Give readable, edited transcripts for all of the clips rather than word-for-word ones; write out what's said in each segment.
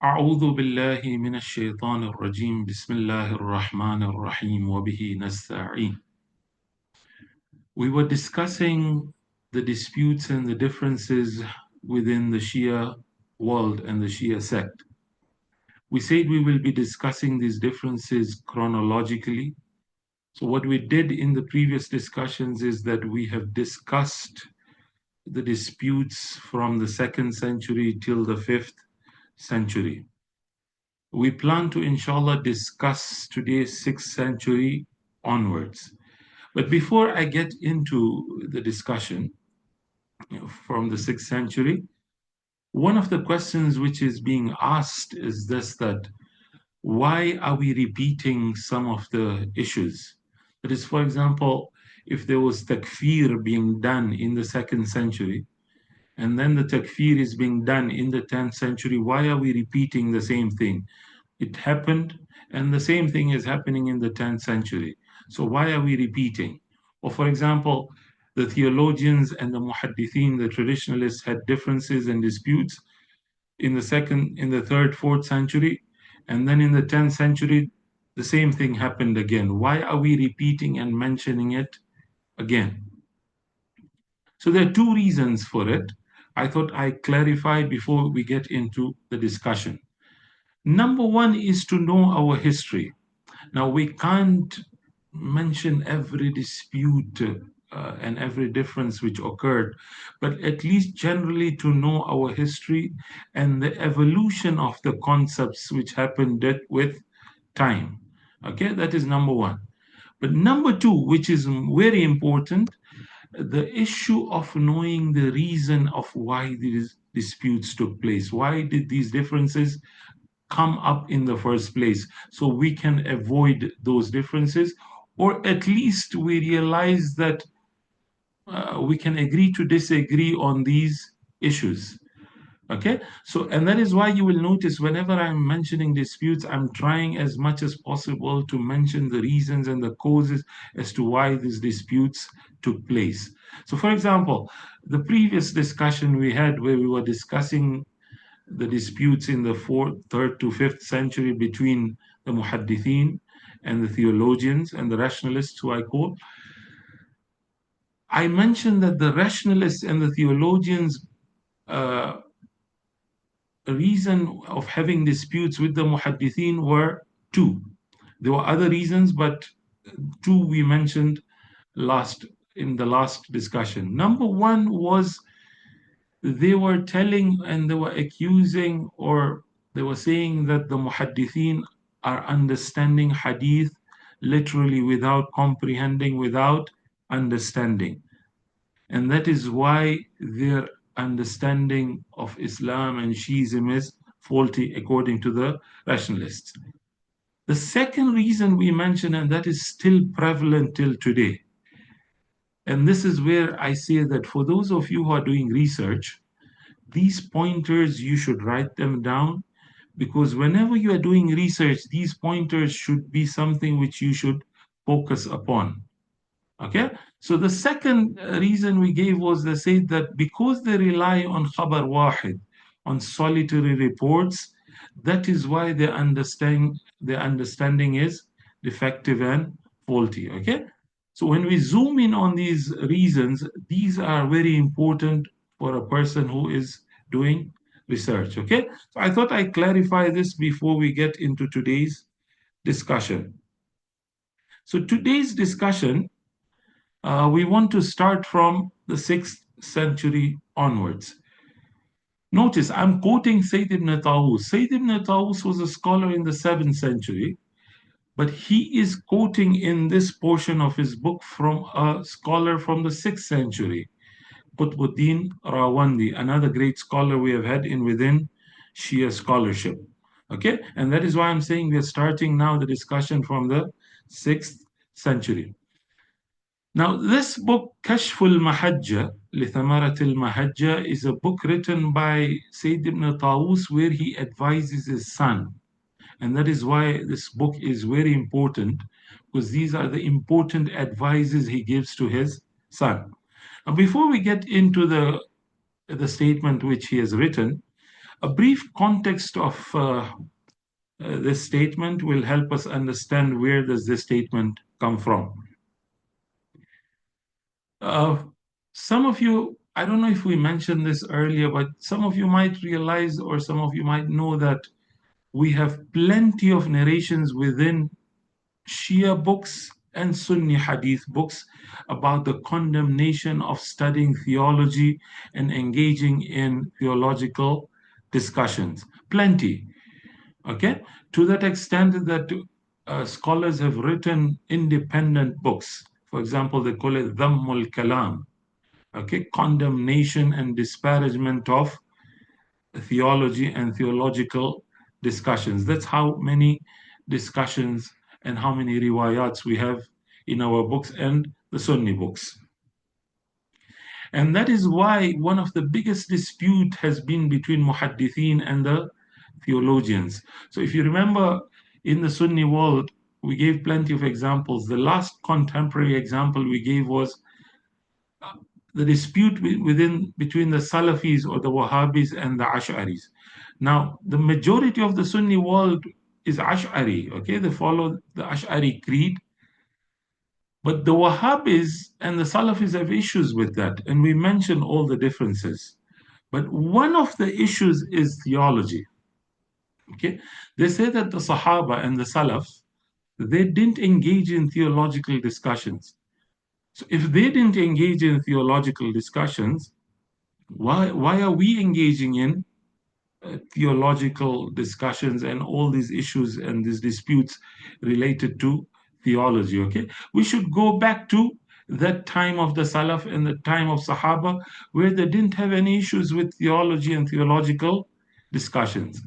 أعوذ بالله من الشيطان الرجيم بسم الله الرحمن الرحيم وبه نستعين. We were discussing the disputes and the differences within the Shia world and the Shia sect. We said we will be discussing these differences chronologically. So what we did in the previous discussions is that we have discussed the disputes from the 2nd century till the 5th century. We plan to, inshallah, discuss today 6th century onwards. But before I get into the discussion from the 6th century, one of the questions which is being asked is this, that why are we repeating some of the issues? That is, for example, if there was takfir being done in the 2nd century, and then the takfir is being done in the 10th century, why are we repeating the same thing? It happened, and the same thing is happening in the 10th century. So why are we repeating? Or for example, the theologians and the muhaddithin, the traditionalists, had differences and disputes in the 2nd, in the 3rd, 4th century, and then in the 10th century, the same thing happened again. Why are we repeating and mentioning it again? So there are two reasons for it. I thought I clarify before we get into the discussion. Number one is to know our history. Now, we can't mention every dispute and every difference which occurred, but at least generally to know our history and the evolution of the concepts which happened with time. Okay, that is number one. But number two, which is very important, the issue of knowing the reason of why these disputes took place. Why did these differences come up in the first place, so we can avoid those differences, or at least we realize that we can agree to disagree on these issues. Okay, so and that is why you will notice whenever I'm mentioning disputes, I'm trying as much as possible to mention the reasons and the causes as to why these disputes took place. So for example, the previous discussion we had where we were discussing the disputes in the 3rd to 5th century between the muhaddithin and the theologians and the rationalists, who I call. I mentioned that the rationalists and the theologians' reason of having disputes with the muhaddithin were two. There were other reasons, but two we mentioned in the last discussion. Number one was they were telling and they were accusing, or they were saying that the muhaddithin are understanding hadith literally without comprehending, without understanding. And that is why their understanding of Islam and Shiism is faulty according to the rationalists. The second reason we mention, and that is still prevalent till today, and this is where I say that for those of you who are doing research, these pointers, you should write them down, because whenever you are doing research, these pointers should be something which you should focus upon. Okay, so the second reason we gave was they said that because they rely on khabar wahid, on solitary reports, that is why their understanding is defective and faulty. Okay, so when we zoom in on these reasons, these are very important for a person who is doing research. Okay, so I thought I clarify this before we get into today's discussion. So today's discussion, we want to start from the 6th century onwards. Notice I'm quoting Sayyid ibn Tawus. Sayyid ibn Tawus was a scholar in the 7th century, but he is quoting in this portion of his book from a scholar from the 6th century, Qutbuddin Rawandi, another great scholar we have had in within Shia scholarship. Okay, and that is why I'm saying we are starting now the discussion from the 6th century. Now, this book, Kashful Mahajja, Lithamarat Mahajja, is a book written by Sayyid ibn Tawus where he advises his son. And that is why this book is very important, because these are the important advices he gives to his son. Now, before we get into the statement which he has written, A brief context of this statement will help us understand where does this statement come from. Some of you, I don't know if we mentioned this earlier, but some of you might realize or some of you might know that we have plenty of narrations within Shia books and Sunni Hadith books about the condemnation of studying theology and engaging in theological discussions. Plenty. Okay? To that extent that scholars have written independent books. For example, they call it Dhammul Kalam. Okay? Condemnation and disparagement of theology and theological discussions. That's how many discussions and how many riwayats we have in our books and the Sunni books. And that is why one of the biggest dispute has been between muhaddithin and the theologians. So if you remember in the Sunni world, we gave plenty of examples. The last contemporary example we gave was the dispute between the Salafis or the Wahhabis and the Ash'aris. Now, the majority of the Sunni world is Ash'ari, okay? They follow the Ash'ari creed. But the Wahhabis and the Salafis have issues with that, and we mention all the differences. But one of the issues is theology, okay? They say that the Sahaba and the Salaf, they didn't engage in theological discussions. So if they didn't engage in theological discussions, why are we engaging in theological discussions and all these issues and these disputes related to theology? Okay, we should go back to that time of the Salaf and the time of Sahaba where they didn't have any issues with theology and theological discussions.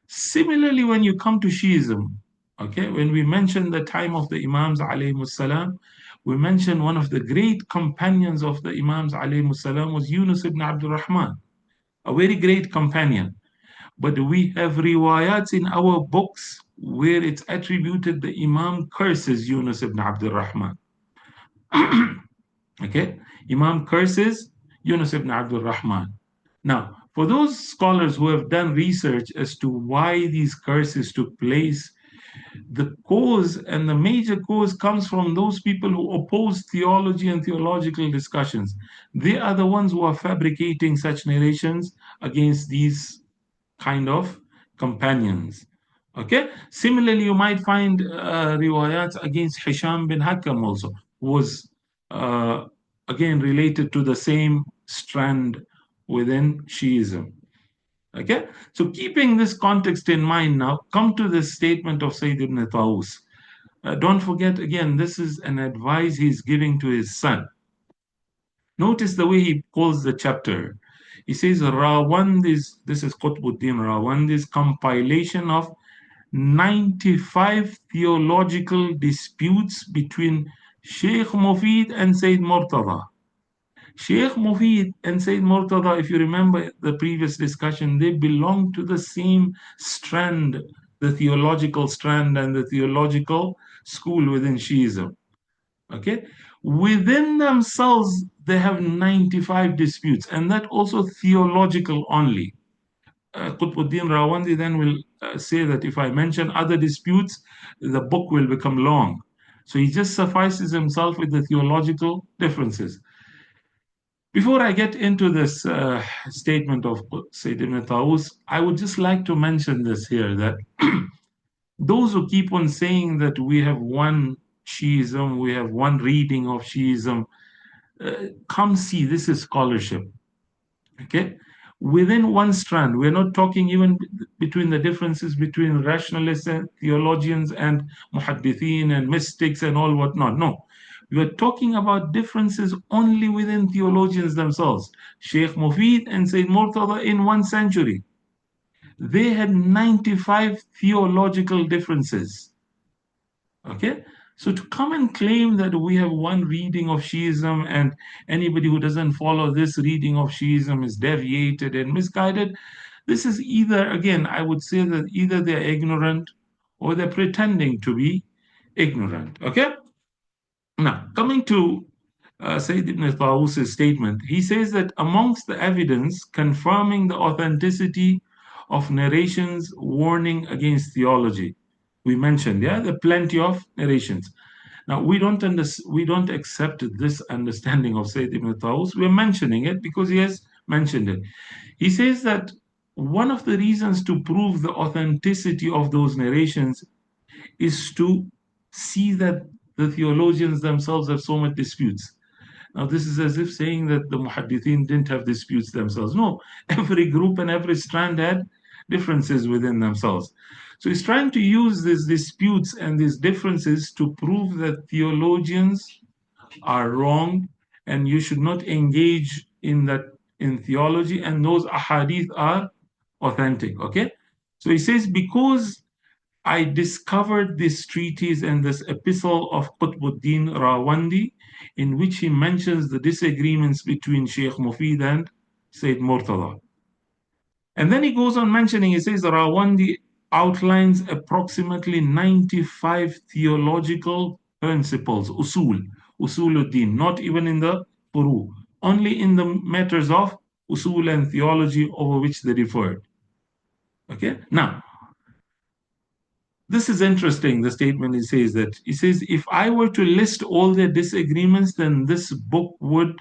Similarly, when you come to Shiism, okay, when we mention the time of the Imams alayhimus salam, we mention one of the great companions of the Imams alayhimus salam was Yunus ibn Abdul Rahman, a very great companion. But we have riwayats in our books where it's attributed the Imam curses Yunus ibn Abdul Rahman. Okay, Imam curses Yunus ibn Abdul Rahman. Now, for those scholars who have done research as to why these curses took place, the cause and the major cause comes from those people who oppose theology and theological discussions. They are the ones who are fabricating such narrations against these kind of companions. Okay. Similarly, you might find riwayats against Hisham bin Hakam also, who was again related to the same strand within Shiism. Okay, so keeping this context in mind now, come to this statement of Sayyid ibn Tawus. Don't forget, again, this is an advice he's giving to his son. Notice the way he calls the chapter. He says, Rawandis, this is Qutbuddin Rawandi's compilation of 95 theological disputes between Sheikh Mufid and Sayyid Murtada. Sheikh Mufid and Sayyid Murtada, if you remember the previous discussion, they belong to the same strand, the theological strand and the theological school within Shiism. Okay? Within themselves, they have 95 disputes, and that also theological only. Qutbuddin Rawandi then will say that if I mention other disputes, the book will become long. So he just suffices himself with the theological differences. Before I get into this statement of Sayyid ibn Tawus, I would just like to mention this here, that those who keep on saying that we have one Shiism, we have one reading of Shiism, come see, this is scholarship. Okay? Within one strand, we're not talking even between the differences between rationalists and theologians and muhaddithin and mystics and all whatnot. No. We are talking about differences only within theologians themselves. Sheikh Mufid and Sayyid Murtada in 1 century. They had 95 theological differences. Okay? So to come and claim that we have one reading of Shiism and anybody who doesn't follow this reading of Shiism is deviated and misguided, this is either, again, I would say that either they're ignorant or they're pretending to be ignorant. Okay? Now, coming to Sayyid ibn Tawus' statement, he says that amongst the evidence confirming the authenticity of narrations warning against theology. We mentioned, yeah, there are plenty of narrations. Now, we don't accept this understanding of Sayyid ibn Tawus. We're mentioning it because he has mentioned it. He says that one of the reasons to prove the authenticity of those narrations is to see that the theologians themselves have so much disputes. Now, this is as if saying that the muhaddithin didn't have disputes themselves. No, every group and every strand had differences within themselves. So he's trying to use these disputes and these differences to prove that theologians are wrong and you should not engage in that in theology, and those ahadith are authentic. Okay, so he says, because I discovered this treatise and this epistle of Qutbuddin Rawandi, in which he mentions the disagreements between Sheikh Mufid and Sayyid Murtada. And then he goes on mentioning, he says, Rawandi outlines approximately 95 theological principles, usuluddin, not even in the furu, only in the matters of usul and theology over which they referred. Okay, now, this is interesting, the statement he says, if I were to list all their disagreements, then this book would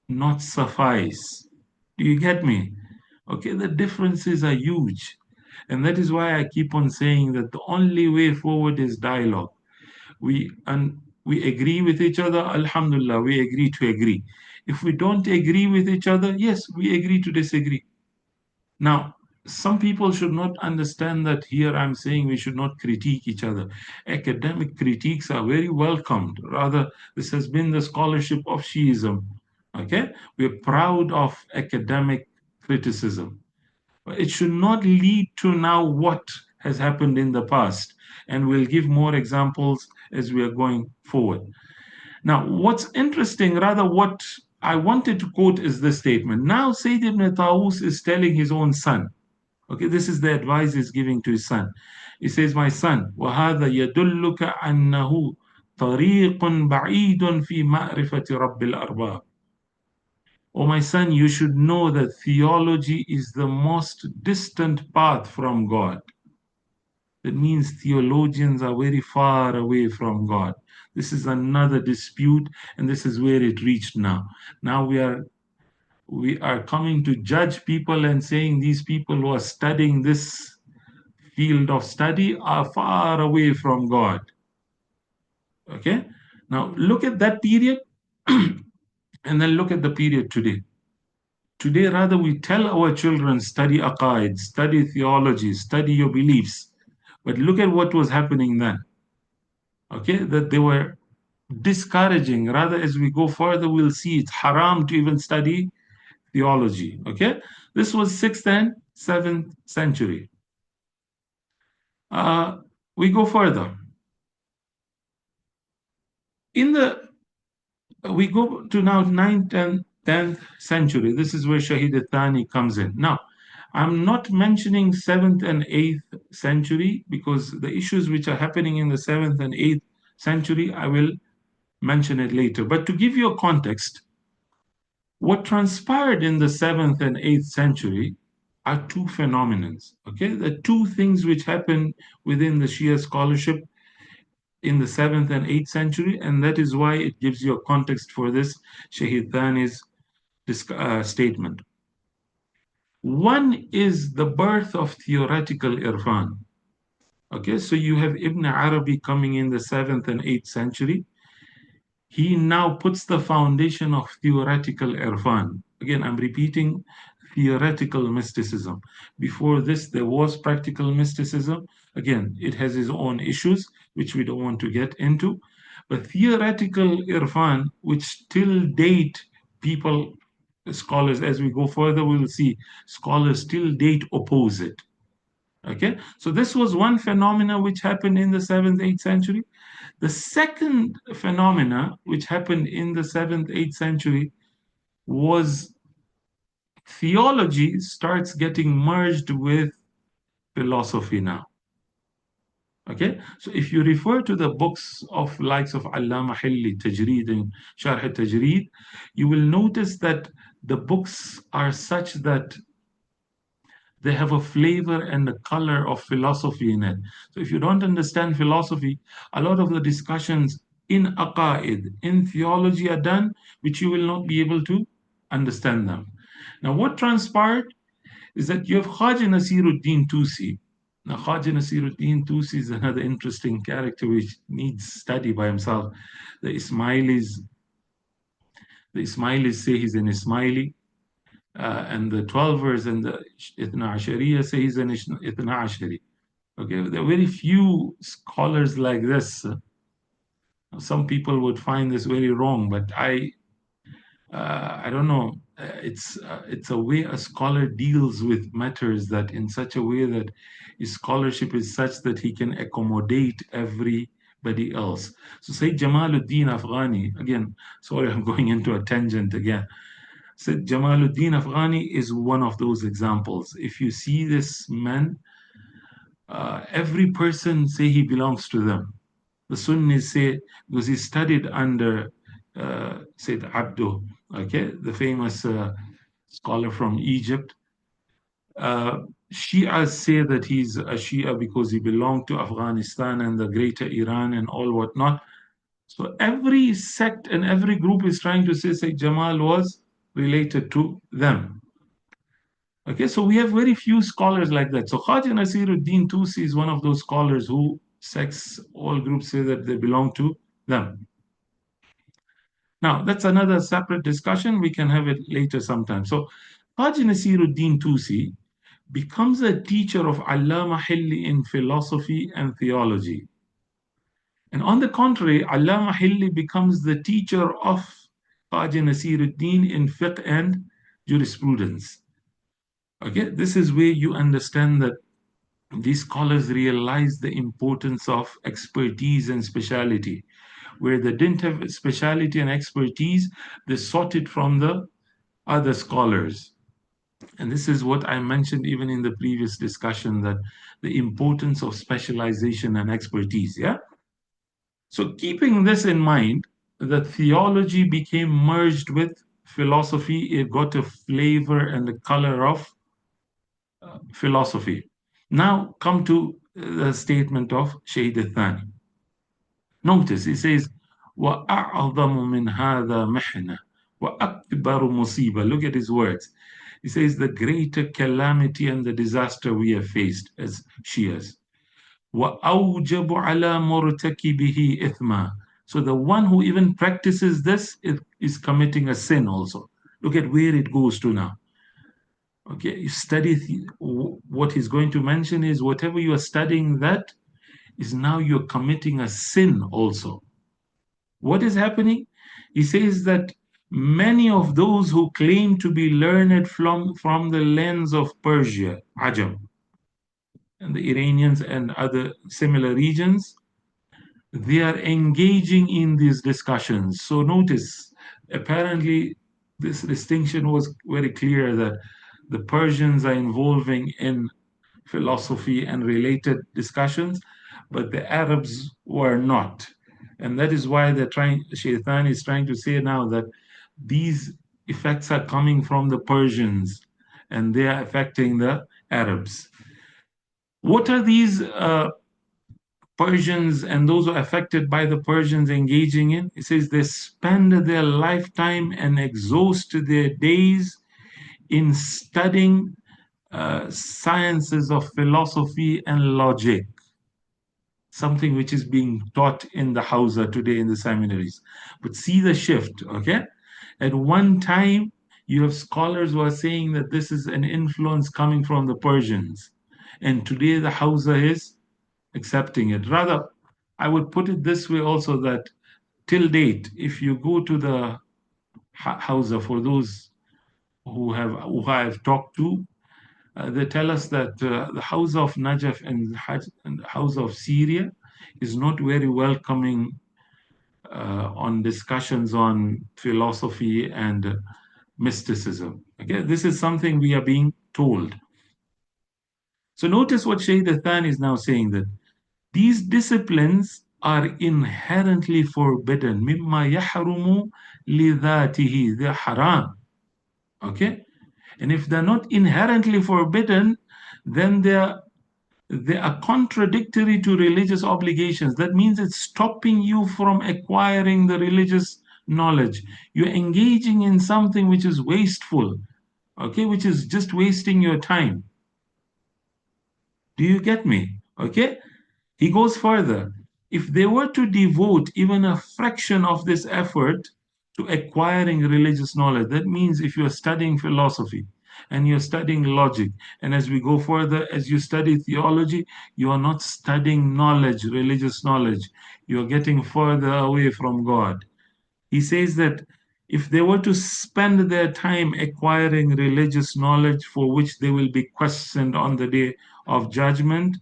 not suffice. Do you get me? Okay, the differences are huge. And that is why I keep on saying that the only way forward is dialogue. We agree with each other, alhamdulillah, we agree to agree. If we don't agree with each other, yes, we agree to disagree. Now, some people should not understand that here I'm saying we should not critique each other. Academic critiques are very welcomed. Rather, this has been the scholarship of Shiism. Okay? We're proud of academic criticism. But it should not lead to now what has happened in the past. And we'll give more examples as we are going forward. Now, what's interesting, rather, what I wanted to quote is this statement. Now, Sayyid ibn Tawus is telling his own son. Okay, this is the advice he's giving to his son. He says, my son, وَهَذَا يَدُلُّكَ أَنَّهُ طَرِيقٌ بَعِيدٌ فِي مَعْرِفَةِ رَبِّ الْأَرْبَابِ. Oh, my son, you should know that theology is the most distant path from God. That means theologians are very far away from God. This is another dispute, and this is where it reached now. Now we are coming to judge people and saying these people who are studying this field of study are far away from God. Okay? Now look at that period and then look at the period today. Today, rather, we tell our children, study aqaid, study theology, study your beliefs. But look at what was happening then. Okay? That they were discouraging. Rather, as we go further, we'll see it's haram to even study theology. Okay? This was 6th and 7th century. We go further. We go to now 9th and 10th century. This is where Shahid Thani comes in. Now, I'm not mentioning 7th and 8th century because the issues which are happening in the 7th and 8th century, I will mention it later. But to give you a context, what transpired in the 7th and 8th century are two phenomena. Okay, the two things which happened within the Shia scholarship in the 7th and 8th century, and that is why it gives you a context for this Shahid Thani's statement. One is the birth of theoretical irfan. Okay, so you have Ibn Arabi coming in the 7th and 8th century. He now puts the foundation of theoretical irfan. Again, I'm repeating theoretical mysticism. Before this, there was practical mysticism. Again, it has its own issues, which we don't want to get into. But theoretical irfan, which till date people, scholars, as we go further, we will see scholars till date oppose it. Okay, so this was one phenomena which happened in the 7th, 8th century. The second phenomena which happened in the 7th, 8th century was theology starts getting merged with philosophy now. Okay, so if you refer to the books of likes of Allama Hilli, Tajreed and Sharh Tajreed, you will notice that the books are such that They have a flavor and a color of philosophy in it. So if you don't understand philosophy, a lot of the discussions in aqaid, in theology are done, which you will not be able to understand them. Now, what transpired is that you have Khaja Nasiruddin Tusi. Now, Khaja Nasiruddin Tusi is another interesting character which needs study by himself. The Ismailis say he's an Ismaili, and the Twelvers and the Ithna Ashariya say he's an Ithna Ashari. Okay, there are very few scholars like this. Some people would find this very wrong, but I don't know. It's a way a scholar deals with matters that in such a way that his scholarship is such that he can accommodate everybody else. So Sayyid Jamaluddin Afghani, again, sorry, I'm going into a tangent again. Said Jamaluddin Afghani is one of those examples. If you see this man, every person say he belongs to them. The Sunnis say, because he studied under Said Abdo, okay, the famous scholar from Egypt. Shias say that he's a Shia because he belonged to Afghanistan and the greater Iran and all whatnot. So every sect and every group is trying to say Jamal was related to them. Okay, so we have very few scholars like that. So Khaja Nasiruddin Tusi is one of those scholars who sects, all groups say that they belong to them. Now, that's another separate discussion. We can have it later sometime. So Khaja Nasiruddin Tusi becomes a teacher of Allama Hilli in philosophy and theology. And on the contrary, Allama Hilli becomes the teacher of Khaja Nasiruddin in fiqh and jurisprudence. Okay, this is where you understand that these scholars realize the importance of expertise and speciality. Where they didn't have speciality and expertise, they sought it from the other scholars. And this is what I mentioned even in the previous discussion, that the importance of specialization and expertise. Yeah. So keeping this in mind, that theology became merged with philosophy. It got a flavor and a color of philosophy. Now come to the statement of Shaykh al-Thani. Notice he says, وَأَعْظَمُ مِنْ هَذَا مِحْنَةً وَأَكْبَرُ مُصِيبَةً. Look at his words. He says the greater calamity and the disaster we have faced as Shias. وَأَوْجَبُ عَلَى مُرْتَكِبِهِ إِثْمًا. So the one who even practices this is committing a sin also. Look at where it goes to now. Okay, you study what he's going to mention is whatever you are studying, that is now you're committing a sin also. What is happening? He says that many of those who claim to be learned from the lens of Persia, Ajam, and the Iranians and other similar regions, they are engaging in these discussions. So notice, apparently this distinction was very clear that the Persians are involving in philosophy and related discussions, but the Arabs were not. And that is why Shaitan is trying to say now that these effects are coming from the Persians and they are affecting the Arabs. What are these Persians and those who are affected by the Persians engaging in? It says they spend their lifetime and exhaust their days in studying sciences of philosophy and logic, something which is being taught in the Hausa today in the seminaries. But see the shift, okay? At one time, you have scholars who are saying that this is an influence coming from the Persians. And today the Hausa is accepting it. Rather, I would put it this way also, that till date, if you go to the Hausa, for those who I have talked to, they tell us that the House of Najaf and the House of Syria is not very welcoming on discussions on philosophy and mysticism. Okay, this is something we are being told. So notice what Shaykh al-Thani is now saying, that these disciplines are inherently forbidden. مِمَّا يَحْرُمُ لِذَاتِهِ. They're haram. Okay? And if they're not inherently forbidden, then they are contradictory to religious obligations. That means it's stopping you from acquiring the religious knowledge. You're engaging in something which is wasteful, okay, which is just wasting your time. Do you get me? Okay. He goes further. If they were to devote even a fraction of this effort to acquiring religious knowledge, that means if you're studying philosophy and you're studying logic, and as we go further, as you study theology, you are not studying knowledge, religious knowledge. You're getting further away from God. He says that if they were to spend their time acquiring religious knowledge for which they will be questioned on the day of judgment,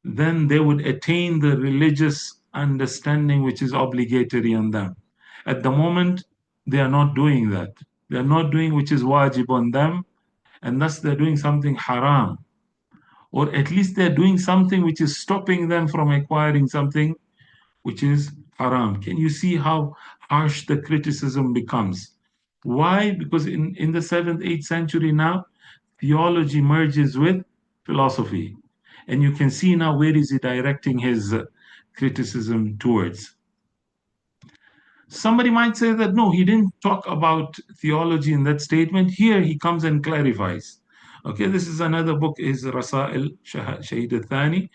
then they would attain the religious understanding which is obligatory on them. At the moment, they are not doing that. They are not doing which is wajib on them, and thus they're doing something haram. Or at least they're doing something which is stopping them from acquiring something which is haram. Can you see how harsh the criticism becomes? Why? Because in the 7th, 8th century now, theology merges with philosophy. And you can see now where is he directing his criticism towards. Somebody might say that no, he didn't talk about theology in that statement. Here he comes and clarifies. Okay, this is another book, is Rasail Shahid al-Thani.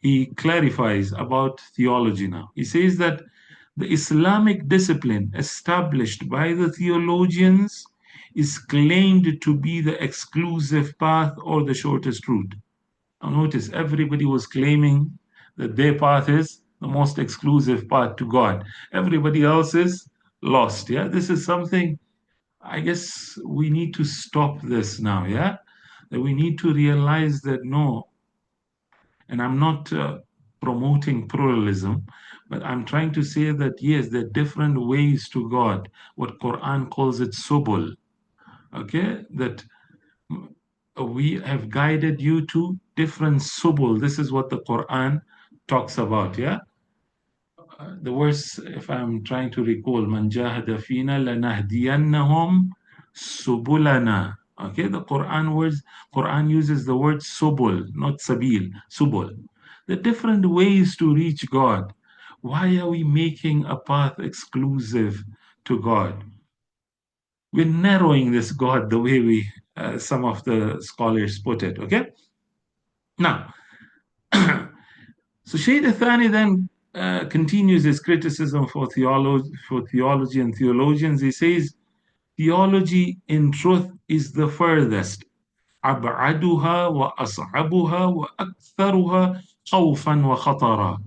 He clarifies about theology now. He says that the Islamic discipline established by the theologians is claimed to be the exclusive path or the shortest route. Now notice, everybody was claiming that their path is the most exclusive path to God. Everybody else is lost. Yeah, this is something I guess we need to stop this now. Yeah, that we need to realize that no, and I'm not promoting pluralism, but I'm trying to say that yes, there are different ways to God. What Quran calls it subul. Okay, that we have guided you to different subul. This is what the Quran talks about. Yeah, the verse, if I'm trying to recall, man jahada fina lanahdiyannahum subulana. Okay, the Quran uses the word subul, not sabil, subul. The different ways to reach God. Why are we making a path exclusive to God? We're narrowing this God the way we some of the scholars put it. Okay, now so Shaykh Thani then continues his criticism for theology and theologians. He says, theology in truth is the furthest. أبعدها وأصعبها وأكثرها خوفا وخطرا.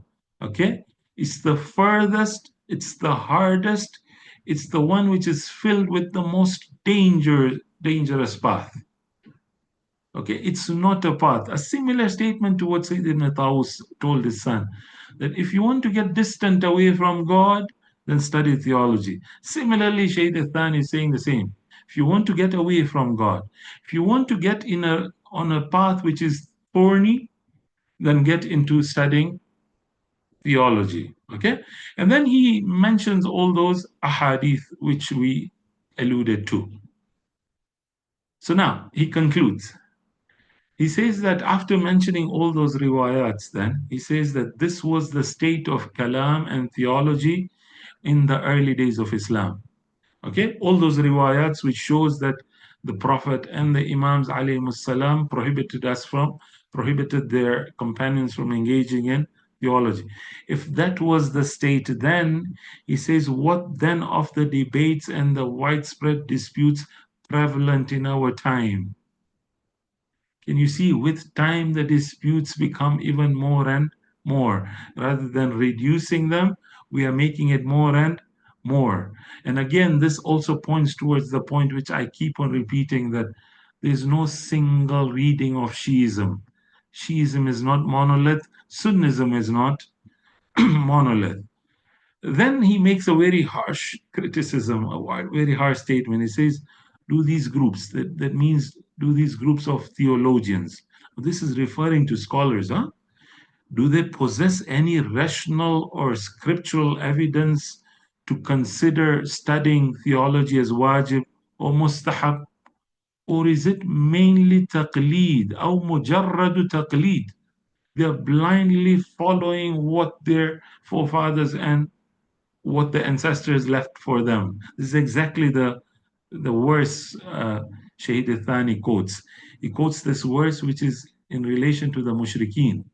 Okay? It's the furthest, it's the hardest, it's the one which is filled with the most dangerous path. Okay, it's not a path. A similar statement to what Sayyid ibn Tawus told his son, that if you want to get distant away from God, then study theology. Similarly, Shaykh Thani is saying the same. If you want to get away from God, if you want to get on a path which is thorny, then get into studying theology. Okay, and then he mentions all those ahadith which we alluded to. So now he concludes. He says that after mentioning all those riwayats, then he says that this was the state of kalam and theology in the early days of Islam. Okay, all those riwayats which shows that the Prophet and the Imams alayhi salam prohibited their companions from engaging in theology. If that was the state then, he says, what then of the debates and the widespread disputes prevalent in our time? Can you see, with time, the disputes become even more and more. Rather than reducing them, we are making it more and more. And again, this also points towards the point which I keep on repeating, that there's no single reading of Shiism. Shiism is not monolith, Sunnism is not monolith. Then he makes a very harsh criticism, a very harsh statement. He says, do these groups, that means do these groups of theologians, this is referring to scholars, huh? Do they possess any rational or scriptural evidence to consider studying theology as wajib or mustahab? or is it mainly taqleed أو مجرد تقليد? They're blindly following what their forefathers and what the ancestors left for them. This is exactly the verse Shaykh Thani quotes. He quotes this verse which is in relation to the mushrikeen.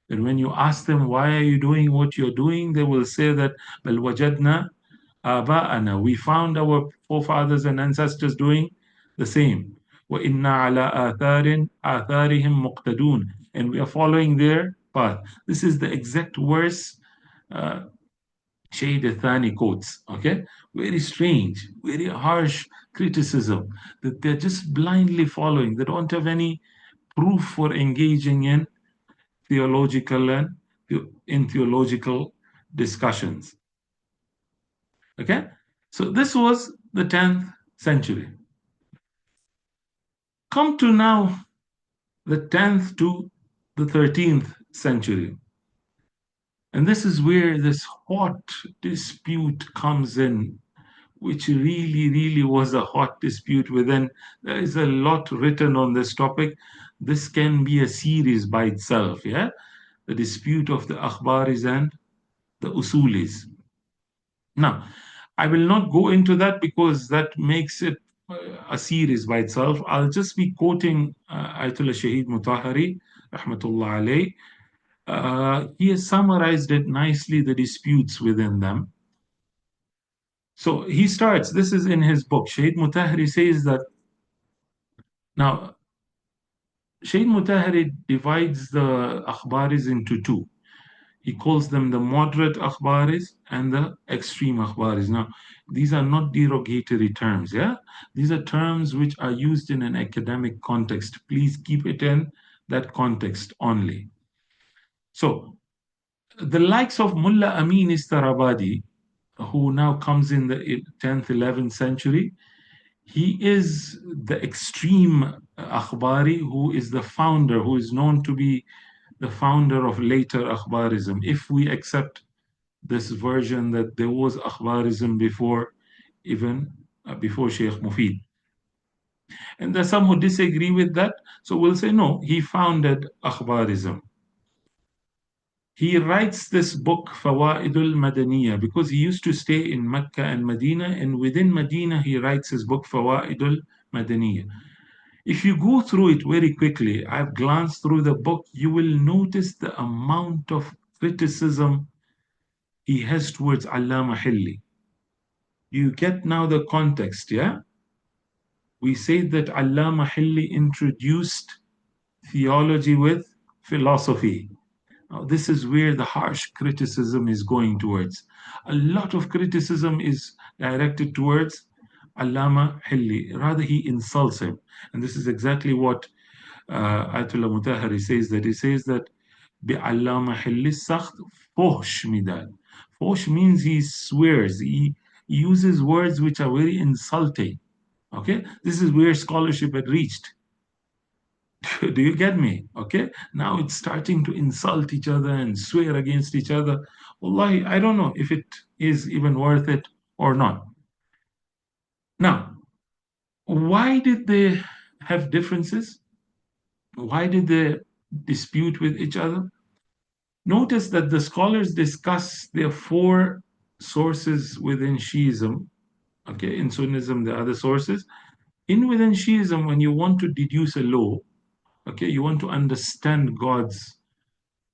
And when you ask them, why are you doing what you're doing? They will say that, بل وجدنا آباءنا. We found our forefathers and ancestors doing the same. وإنا على آثارهم مقتدون. And we are following their path. This is the exact verse Shaykh Thani quotes. Okay, very strange, very harsh criticism that they're just blindly following. They don't have any proof for engaging in theological and in theological discussions. Okay, so this was the 10th century. Come to now the 10th to the 13th century. And this is where this hot dispute comes in, which really was a hot dispute within. There is a lot written on this topic. This can be a series by itself, yeah? The dispute of the Akhbaris and the Usulis. Now, I will not go into that because that makes it a series by itself. I'll just be quoting Ayatollah Shahid Mutahari, rahmatullah alayh. He has summarized it nicely, the disputes within them. So he starts, this is in his book. Shahid Mutahari says that, now, Shahid Mutahari divides the Akhbaris into two. He calls them the moderate akhbaris and the extreme akhbaris. Now, these are not derogatory terms, yeah? These are terms which are used in an academic context. Please keep it in that context only. So, the likes of Mullah Amin Istarabadi, who now comes in the 10th, 11th century, he is the extreme akhbari who is the founder, who is known to be the founder of later akhbarism. If we accept this version that there was akhbarism before, even before Sheikh Mufid. And there's some who disagree with that. So we'll say, no, he founded akhbarism. He writes this book, Fawaidul Madaniyah, because he used to stay in Mecca and Medina, and within Medina, he writes his book, Fawaidul Madaniyah. If you go through it very quickly, I've glanced through the book, you will notice the amount of criticism he has towards Allama Hilli. You get now the context, yeah? We say that Allama Hilli introduced theology with philosophy. Now, this is where the harsh criticism is going towards. A lot of criticism is directed towards Allama Hilli. Rather, he insults him. And this is exactly what Ayatollah Mutahari says, that he says that Allama Hilli sakht fohsh midad. Fohsh means he swears, he uses words which are very insulting. Okay, this is where scholarship had reached. Do you get me? Okay, now it's starting to insult each other and swear against each other. Wallahi, I don't know if it is even worth it or not. Now, why did they have differences? Why did they dispute with each other? Notice that the scholars discuss their four sources within Shiism. Okay, in Sunnism, the other sources. Within Shiism, when you want to deduce a law, okay, you want to understand God's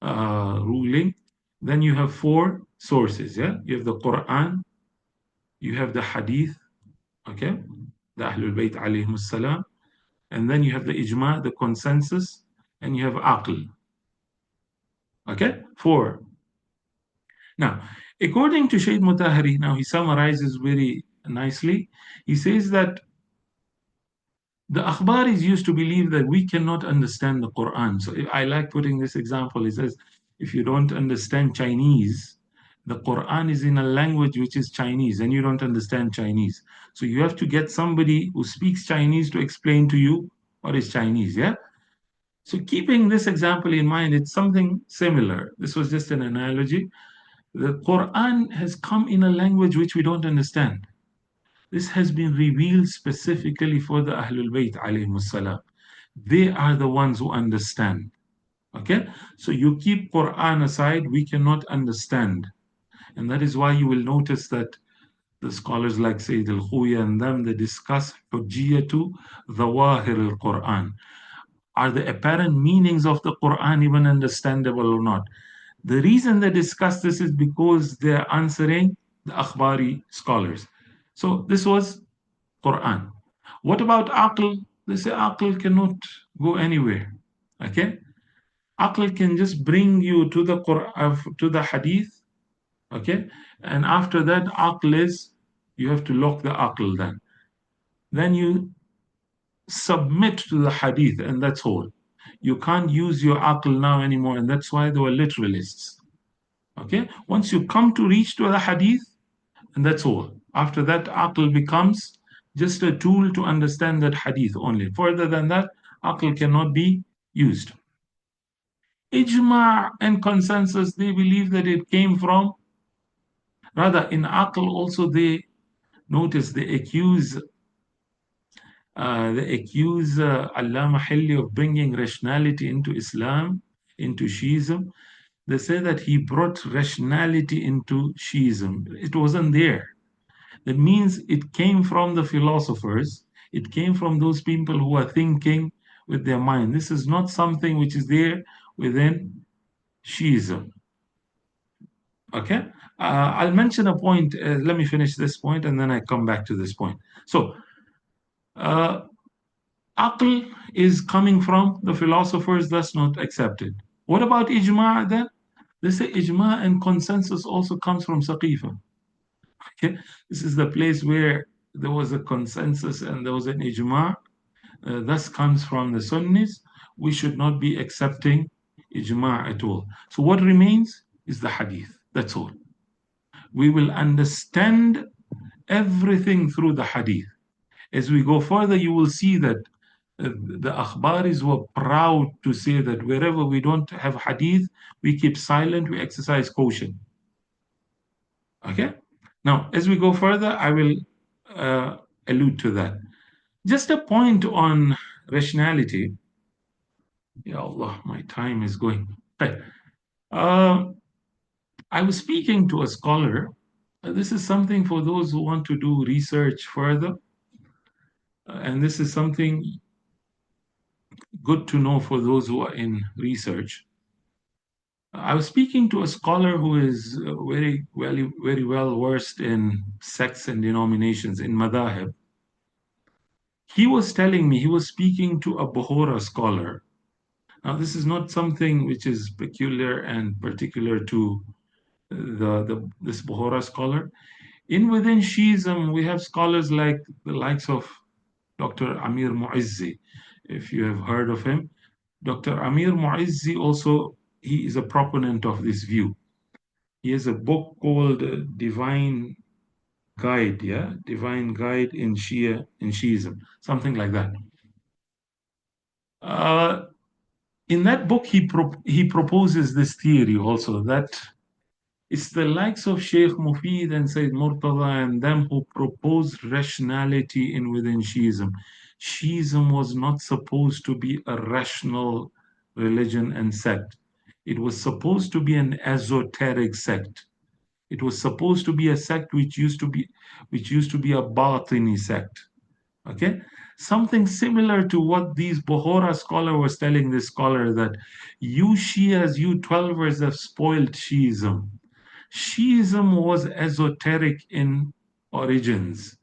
ruling, then you have four sources, yeah? You have the Quran, you have the Hadith, okay, the Ahlul Bayt alayhim salam, and then you have the Ijma, the consensus, and you have Aql. Okay, four. Now, according to Shaykh Mutahari, now he summarizes very nicely. He says that the Akhbaris used to believe that we cannot understand the Quran. So I like putting this example. He says, if you don't understand Chinese, the Quran is in a language which is Chinese, and you don't understand Chinese. So you have to get somebody who speaks Chinese to explain to you what is Chinese, yeah? So keeping this example in mind, it's something similar. This was just an analogy. The Quran has come in a language which we don't understand. This has been revealed specifically for the Ahlul Bayt alayhimus salam. They are the ones who understand. Okay? So you keep Quran aside, we cannot understand. And that is why you will notice that the scholars like Sayyid al-Khuya and them, they discuss Hujjiyatu Zawahir al-Quran. Are the apparent meanings of the Quran even understandable or not? The reason they discuss this is because they're answering the Akhbari scholars. So this was Quran. What about Aql? They say Aql cannot go anywhere. Okay? Aql can just bring you to the Quran, to the Hadith. Okay? And after that, Aql is, you have to lock the Aql then. Then you submit to the Hadith, and that's all. You can't use your Aql now anymore, and that's why they were literalists. Okay? Once you come to reach to the Hadith, and that's all. After that, Aql becomes just a tool to understand that Hadith only. Further than that, Aql cannot be used. Ijma' and consensus, they believe that it came from, rather in Aql also they notice, they accuse Allah Mahalli of bringing rationality into Islam, into Shiism. They say that he brought rationality into Shiism. It wasn't there. That means it came from the philosophers. It came from those people who are thinking with their mind. This is not something which is there within Shiism. Okay? I'll mention a point. Let me finish this point and then I come back to this point. So, Aql is coming from the philosophers, thus not accepted. What about Ijma' then? They say Ijma' and consensus also comes from Saqifa. Okay? This is the place where there was a consensus and there was an Ijma', thus comes from the Sunnis. We should not be accepting Ijma' at all. So what remains is the Hadith. That's all. We will understand everything through the Hadith. As we go further, you will see that the Akhbaris were proud to say that wherever we don't have Hadith, we keep silent, we exercise caution. Okay? Now, as we go further, I will allude to that. Just a point on rationality. Ya Allah, my time is going. Okay. I was speaking to a scholar. This is something for those who want to do research further. And this is something good to know for those who are in research. I was speaking to a scholar who is very well versed in sects and denominations, in madhahib. He was telling me, he was speaking to a Bohora scholar. Now, this is not something which is peculiar and particular to this Bohora scholar. Within Shiism, we have scholars like the likes of Dr. Amir Mu'izzi, if you have heard of him. Dr. Amir Mu'izzi also, he is a proponent of this view. He has a book called Divine Guide, Divine Guide in Shiism, something like that. In that book, he proposes this theory also, that it's the likes of Sheikh Mufid and Sayyid Murtada and them who proposed rationality within Shiism. Shiism was not supposed to be a rational religion and sect. It was supposed to be an esoteric sect. It was supposed to be a sect which used to be a Batini sect. Okay? Something similar to what these Bohora scholar was telling this scholar, that you Shias, you Twelvers have spoiled Shiism. Shiism was esoteric in origins.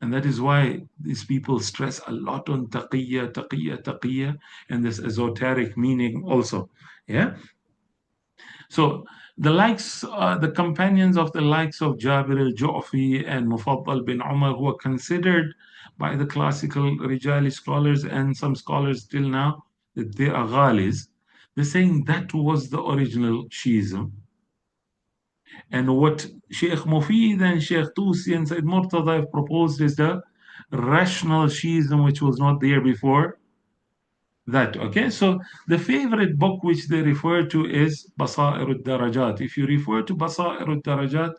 And that is why these people stress a lot on taqiyya, taqiyya, taqiyya, and this esoteric meaning also. Yeah. So the companions of the likes of Jabir al-Ju'fi and Mufaddal bin Umar, who are considered by the classical Rijali scholars and some scholars till now that they are Ghalis, they're saying that was the original Shiism. And what Sheikh Mufid and Sheikh Tusi and Sayyid Murtada have proposed is the rational Shiism, which was not there before that. Okay, so the favorite book which they refer to is Basair al-Darajat. If you refer to Basair al-Darajat,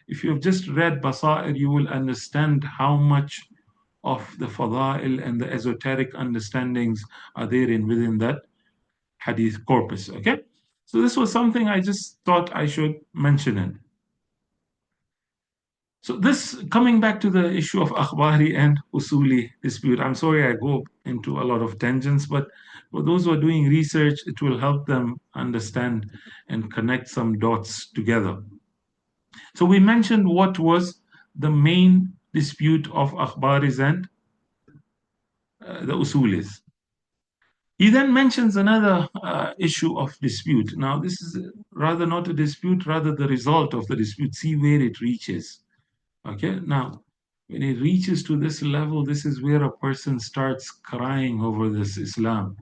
if you have just read Basair, you will understand how much of the fada'il and the esoteric understandings are there within that hadith corpus. Okay, so this was something I just thought I should mention it. So this, coming back to the issue of akhbari and usuli dispute, I'm sorry I go into a lot of tangents, but for those who are doing research, it will help them understand and connect some dots together. So we mentioned what was the main dispute of akhbaris and the usulis. He then mentions another issue of dispute. Now, this is rather not a dispute, rather the result of the dispute. See where it reaches. Okay, now, when it reaches to this level, this is where a person starts crying over this Islam.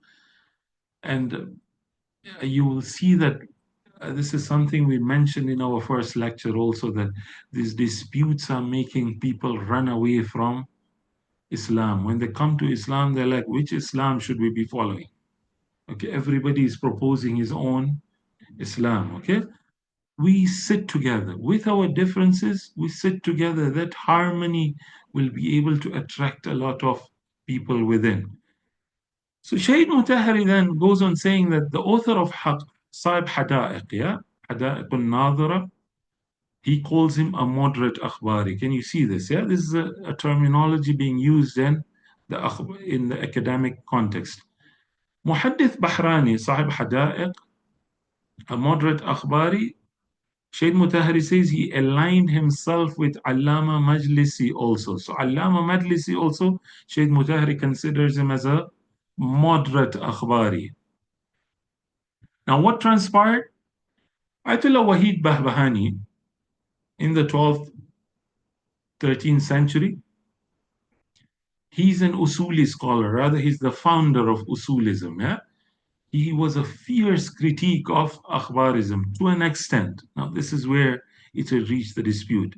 And you will see that this is something we mentioned in our first lecture also, that these disputes are making people run away from Islam. When they come to Islam, they're like, which Islam should we be following? Okay, everybody is proposing his own Islam. Okay, we sit together with our differences, we sit together. That harmony will be able to attract a lot of people within. So Shaykh Mutahari then goes on saying that the author of Sahib Hada'iq, yeah, Hada'iq al-Nadhira, he calls him a moderate akhbari. Can you see this? Yeah, this is a terminology being used in the academic context. Muhaddith Bahrani, Sahib Hada'iq, a moderate akhbari, Shaykh Mutahari says he aligned himself with Allama Majlisi also. So Allama Majlisi also, Shaykh Mutahari considers him as a moderate akhbari. Now what transpired? Ayatollah Wahid Bahbahani in the 12th, 13th century, he's an Usuli scholar, rather he's the founder of Usulism. Yeah? He was a fierce critique of Akhbarism to an extent. Now this is where it will reach the dispute.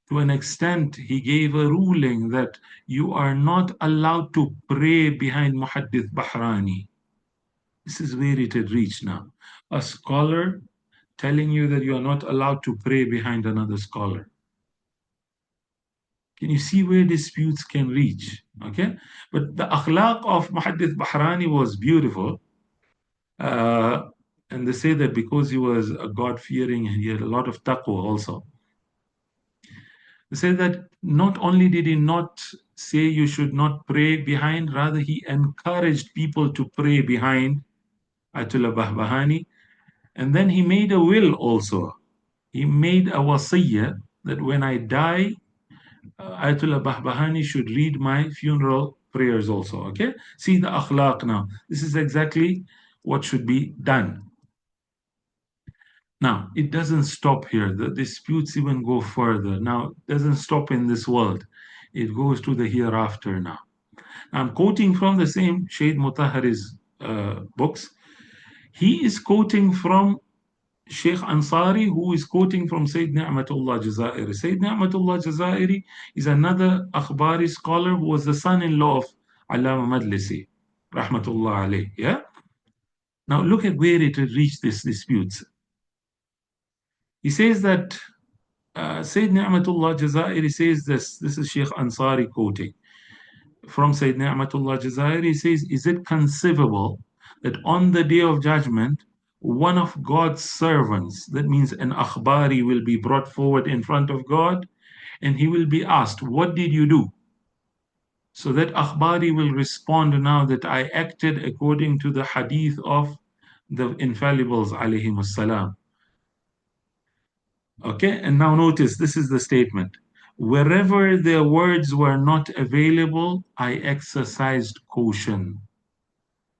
To an extent, he gave a ruling that you are not allowed to pray behind Muhaddith Bahrani. This is where it had reached now. A scholar telling you that you are not allowed to pray behind another scholar. Can you see where disputes can reach? Okay, but the akhlaq of Muhaddith Bahrani was beautiful. And they say that because he was a God-fearing, he had a lot of taqwa also. They say that not only did he not say you should not pray behind, rather he encouraged people to pray behind Ayatollah Bahbahani. And then he made a will also. He made a wasiyah that when I die, Ayatollah Bahbahani should read my funeral prayers also. Okay? See the akhlaq now. This is exactly what should be done. Now, it doesn't stop here. The disputes even go further. Now, it doesn't stop in this world. It goes to the hereafter now. I'm quoting from the same Shaykh Mutahari's books. He is quoting from Sheikh Ansari, who is quoting from Sayyid Ni'matullah Jazairi. Sayyid Ni'matullah Jazairi is another Akhbari scholar who was the son-in-law of Allama Majlisi, Rahmatullah alayh. Yeah? Now look at where it reached these disputes. He says that Sayyid Ni'matullah Jazairi says this is Sheikh Ansari quoting from Sayyid Ni'matullah Jazairi. He says, is it conceivable that on the day of judgment, one of God's servants, that means an akhbari, will be brought forward in front of God and he will be asked, what did you do? So that akhbari will respond now that I acted according to the hadith of the infallibles alayhim salam. Okay, and now notice this is the statement. Wherever their words were not available, I exercised caution.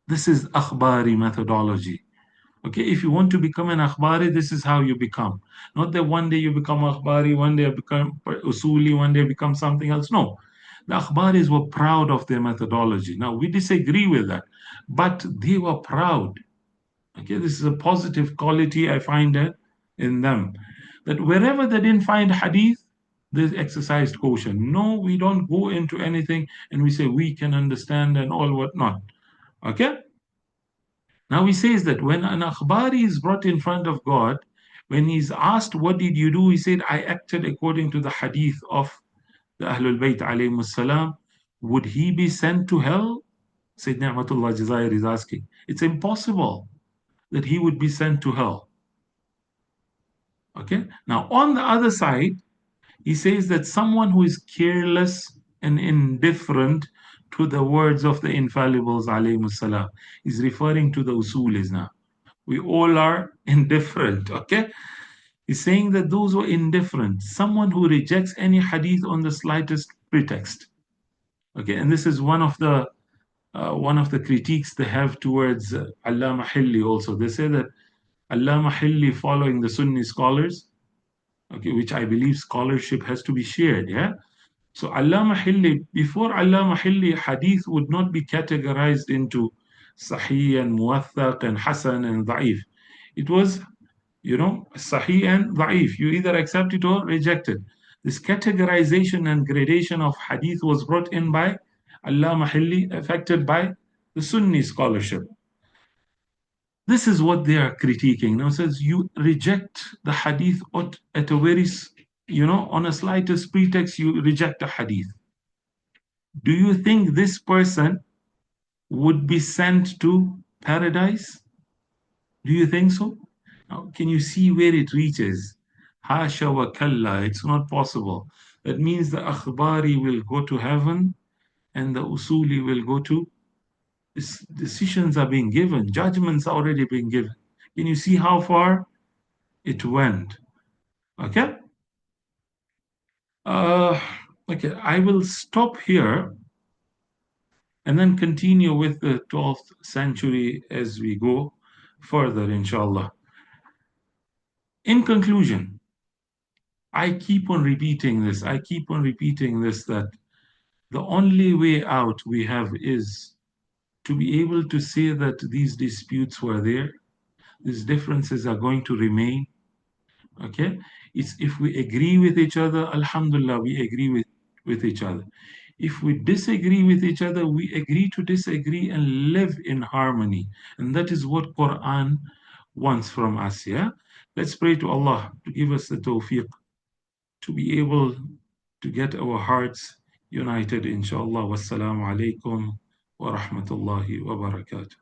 This is akhbari methodology. Okay, if you want to become an akhbari, this is how you become. Not that one day you become akhbari, one day you become usuli, one day you become something else. No, the akhbaris were proud of their methodology. Now, we disagree with that, but they were proud. Okay, this is a positive quality I find in them. That wherever they didn't find hadith, they exercised caution. No, we don't go into anything and we say we can understand and all whatnot. Okay? Now he says that when an akhbari is brought in front of God, When he's asked, what did you do? He said, I acted according to the hadith of the Ahlul Bayt alayhi salam. Would he be sent to hell? Sayyid Ni'matullah Jazair is asking. It's impossible that he would be sent to hell. Okay. Now, on the other side, he says that someone who is careless and indifferent to the words of the infallibles, alayhi salam, is referring to the usulis now. We all are indifferent. Okay. He's saying that those who are indifferent, someone who rejects any hadith on the slightest pretext. Okay, and this is one of the critiques they have towards Allama Hilli also. They say that Allama Hilli, following the Sunni scholars, okay, which I believe scholarship has to be shared, yeah. So Allama Hilli, before Allama Hilli, hadith would not be categorized into Sahih and Muwathaq and Hasan and Da'if. It was, Sahih and Da'if. You either accept it or reject it. This categorization and gradation of hadith was brought in by Allama Hilli, affected by the Sunni scholarship. This is what they are critiquing. Now, it says you reject the hadith at a very, on a slightest pretext, you reject the hadith. Do you think this person would be sent to paradise? Do you think so? Now, can you see where it reaches? Hasha wa kalla, it's not possible. That means the akhbari will go to heaven and the usuli will go to, decisions are being given, judgments are already being given. Can you see how far it went? Okay. Okay, I will stop here and then continue with the 12th century as we go further, inshallah. In conclusion, I keep on repeating this. That the only way out we have is to be able to say that these disputes were there, these differences are going to remain. Okay? It's if we agree with each other, alhamdulillah, we agree with each other. If we disagree with each other, we agree to disagree and live in harmony. And that is what Quran wants from us. Yeah? Let's pray to Allah to give us the tawfiq to be able to get our hearts united, inshallah. Wassalamu alaikum wa rahmatullahi wa barakatuh.